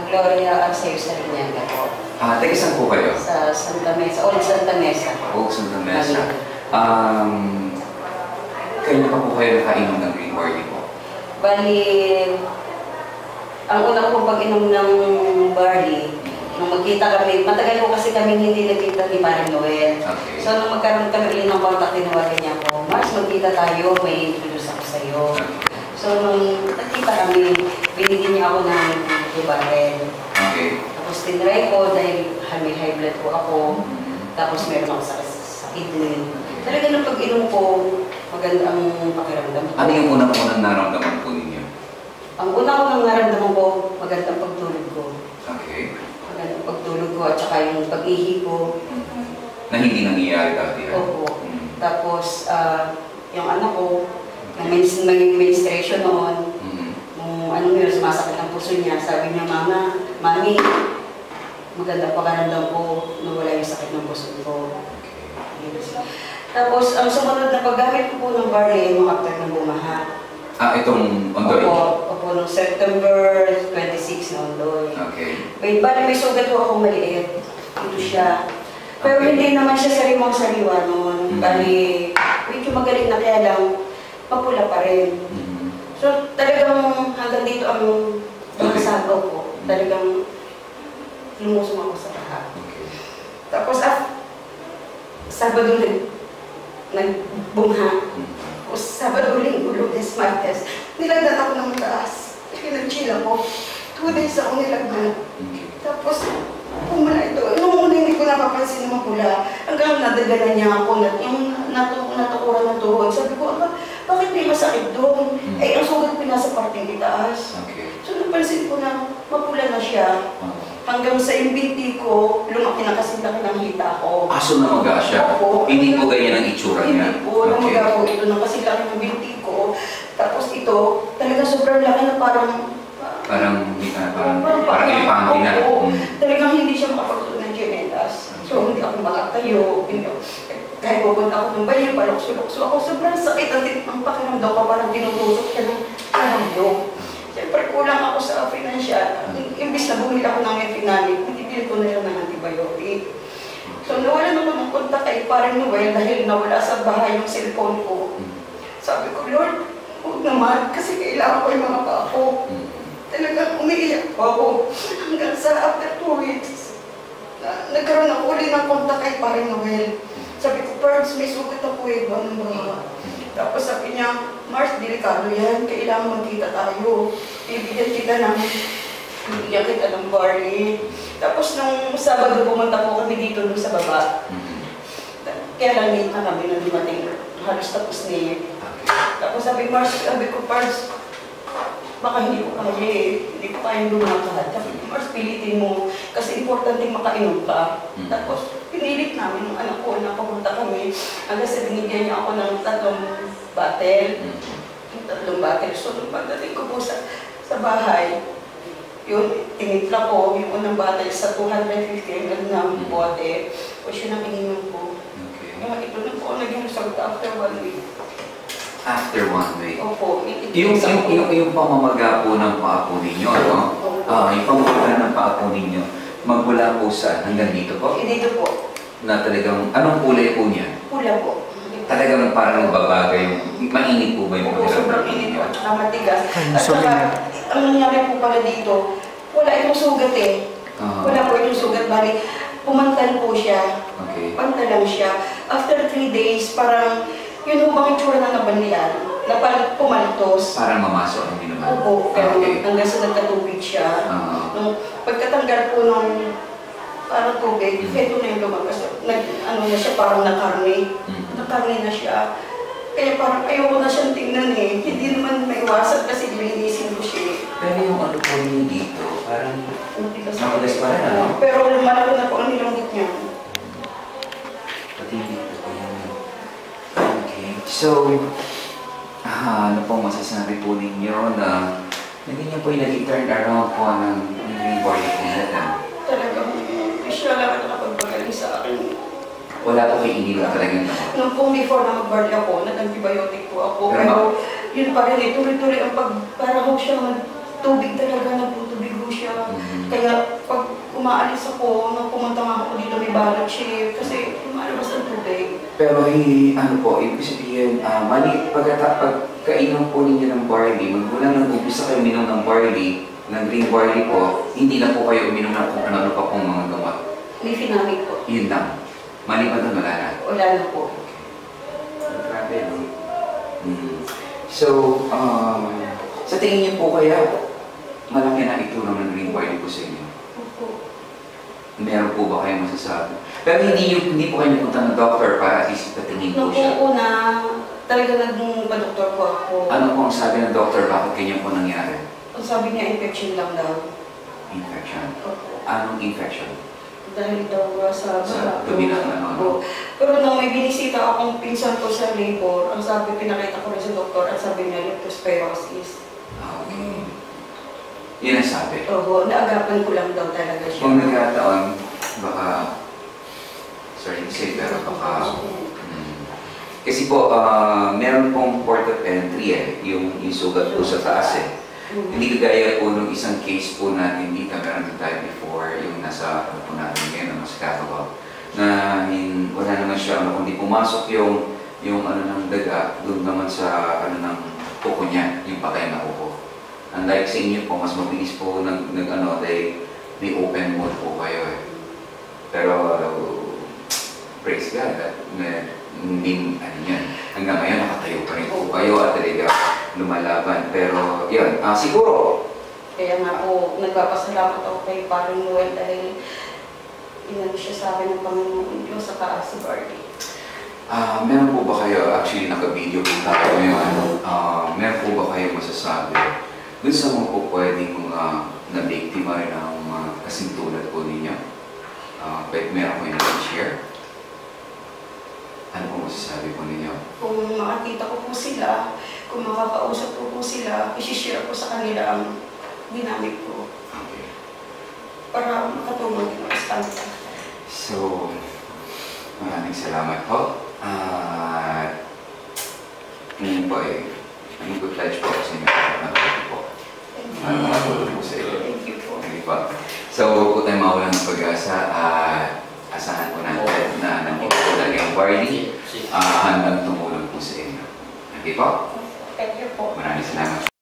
Gloria Arceo Sariñaga po. Taga saan po kayo? Sa Santa Mesa, Old Santa Mesa. Old Santa Mesa. Kailan pa po kayo nakainom ng green barley po? Bali, ang una ko pag-inom ng barley, nung magkita kami, matagal ko kasi kami hindi nagkita ni Maring Noel. Okay. So nung magkaroon kami ulit ng contact, tinawagan niya ako, Mars, magkita tayo, may introduce ako sa'yo. So nung nagkita kami, binigyan niya ako ng barrel. Okay. Tapos tinry ko dahil high blood po ako. Tapos meron ako sa kidney. Talaga nung pag-inom ko, maganda ang pakiramdam ko. Ano yung unang-unang naramdaman po ninyo? Ang una ko nang naramdaman ko, magandang pagtulog ko. Okay. Magandang pagtulog ko at saka yung pag-ihi ko. Na hindi nangyayari dati? Opo. Tapos, yung anak ko, may menstruation noon. Kung ano yun, sumasakit ang puso niya. Sabi niya, Mami, magandang pakaramdam ko na wala yung sakit ng puso ko. Tapos, ang sumunod na paggamit ko po ng barley, yung after ng bumaha. Itong ondoy? Opo, noong September 26 na ondoy. Okay. May sugat po akong maliit. Ito siya. Pero hindi naman siya sariwang-sariwa noon. Bali, medyo magaling na kaya lang, mapula pa rin. So, talagang hanggang dito ang mga sabaw ko. Talagang lumusong ako sa lahat. Tapos, Sabado nagbungha. Tapos, Sabado, Linggo, Lunes, Martes, nilagdan ako ng mataas. Pinag-chill ako. 2 days ako nilagdan. Tapos, pumula ito. Noong una hindi ko napapansin na mapula. Hanggang nadagala niya ako, yung natukuran ng tuhod. Sabi ko, bakit may masakit doon? Ang sugat ko nasa parteng itaas. So napansin ko na mapula na siya. Hanggang sa yung binti ko, lumaki na kasi laki ng hita ko. So namaga siya? Opo. Hindi po ganyan ang itsura niya? Hindi po, namaga po ito na kasi laki ng binti ko. Tapos ito, talaga sobrang laki na parang ipangin na. Talagang hindi siya makapagtuloy ng genetas. So hindi ako makatayo. Kahit pupunta ako ng bayan, palokso-lokso ako. Sobrang sakit ang pakiramdam ko. Parang tinutusok siya ng karamdam. Siyempre kulang ako sa financial. Imbis na bumili ako ng Mefinamic, bibili ko na lang ng antibiotic. So nawalan ako ng kontak kay Paring Noel dahil nawala sa bahay yung cellphone ko. Sabi ko, Lord, huwag naman kasi kailangan ko yung mga pako. Talagang umiiyak po ako hanggang sa after 2 weeks. Nagkaroon ako ulit ng kontak kay Paring Noel. Sabi ko, Pearls, may sugat ako anong ba? Tapos sabi niya, Mars, delikado yan, kailangan magkita tayo. Ibigyan kita ng barley. Tapos nung Sabado, pumunta po kami dito sa baba. Kaya lang late na kami nung dumating. Halos tapos na yun. Tapos sabi ko, Pearls, baka hindi ko kaya hindi ko kayang lumakad. Sabi ko, Mars, pilitin mo kasi importante makainom ka. Tapos, pinilit namin ng anak ko na pumunta kami. Hanggang sa binigyan niya ako ng 3 bottle. 3 bottle. So, nung pagdating ko po sa bahay, yun, tinimpla ko yung unang bottle sa 250 ml na bote. O siya nang ininom ko. Ito na po naging result after 1 week. After 1 week? Opo. Yung pamamaga po ng paapo ninyo, ano? Yung pamamaga ng paapo ninyo, magmula po saan? Hanggang dito po? Dito po. Na talagang, anong kulay po niya? Pula po. Talagang parang nagbabagay yung, mainit po ba yung pagkakaroon? Sobrang init po at saka matigas. At saka, ang nangyari po pala dito, wala itong sugat eh. Wala po itong sugat, bali, pumantal po siya. Pantal lang siya. After 3 days, parang, yun ho bang itsura ng nabanlian? Na parang pumaltos. Parang mamasok ang naman. Opo, pero hanggang sa nagkatubig siya. Nung pagkatanggal po ng parang tubig, ito na yung lumabas. Ano na siya, parang nakarne. Nakarne na siya. Kaya parang ayoko na siyang tingnan eh. Hindi naman maiwasan kasi linisin ko siya. Pero yung ano po niyo dito, parang matigas pa rin, ano? Pero malaki na po ang nilanggit niya. Pati dito po yan. Okay. So, ano pong masasabi po ninyo na hindi niyo po yung nag-turn around po ng green barley po natin? Talagang, siya lang at nakapagpagaling sa akin. Wala po kayo inilang talagang naman? Nung po before na mag-barley ako, nag-antibiotic po ako. Pero yun pa rin eh, tuloy-tuloy ang parang ho siya, tubig talaga, nagtutubig ho siya. Kaya pag umaalis ako, nung pumunta nga ako dito may balot shift kasi lumalabas ng tubig. Pero ano po, ibig sabihin, mali, pagkainom po ninyo ng barley, magmula nang umpisa kayo uminom ng barley, ng green barley po, hindi na po kayo uminom ng kung ano pa pong mga gamot. May finamig po. Yun lang. Mali pa doon, wala na. Wala na po. Grabe, no? So, sa tingin niyo po kaya, malaki na itulong ng green barley po sa inyo? Opo. Meron po ba kayong masasabi? Pero hindi po kayo napunta ng doctor para at least patingin po siya? Noong una, talaga nagpa-doktor po ako. Ano po ang sabi ng doctor? Bakit ganyan po nangyari? Ang sabi niya, infection lang daw. Infection? Opo. Anong infection? Dahil daw sa dumi ng ano? Pero nung may binisita akong pinsan ko sa labor, ang sabi, pinakita ko rin sa doktor, at sabi niya, leptospirosis. Okay. Yun ang sabi. Oo, naagapan ko lang daw talaga siya. Kung nagkataon, baka, sorry to say, pero baka, kasi po, meron pong port of entry yung sugat po sa taas Hindi kagaya po nung isang case po natin dito, meron din tayo before, yung nasa po natin ngayon, na mas kakabang, na wala naman siya, kundi pumasok yung ano ng daga, doon naman sa ano ng kuko niya, yung patay na kuko. Unlike sa inyo po, mas mabilis po dahil may open mode po kayo Pero, praise God, hindi, hanggang ngayon nakatayo pa rin po kayo at talaga lumalaban. Pero, yun, siguro. Kaya nga po, nagpapasalamat ako kay Paring Noel dahil inano siya sa akin ng Panginoon Diyos sa taas sa Barley. Meron po ba kayo, actually naka-video po tayo ngayon, meron po ba kayo masasabi dun sa mga po pwedeng na-biktima rin ng kasing tulad po ninyo? Meron po yung nag-share? Ano po masasabi po ninyo? Kung makakita ko po sila, kung makakausap ko po sila, isishare ko sa kanila ang ginamit ko. Okay. Para makatulong din ako sa kanila. So, maraming salamat po. Ngayon po ang good pledge po sa inyo po. Makatulong po sa inyo. Thank you po. Okay po. So, huwag po tayo mawalan ng pag-asa asahan po natin na nandito po talaga yung barley handang tumulong po sa inyo. Okay po? Thank you po. Maraming salamat.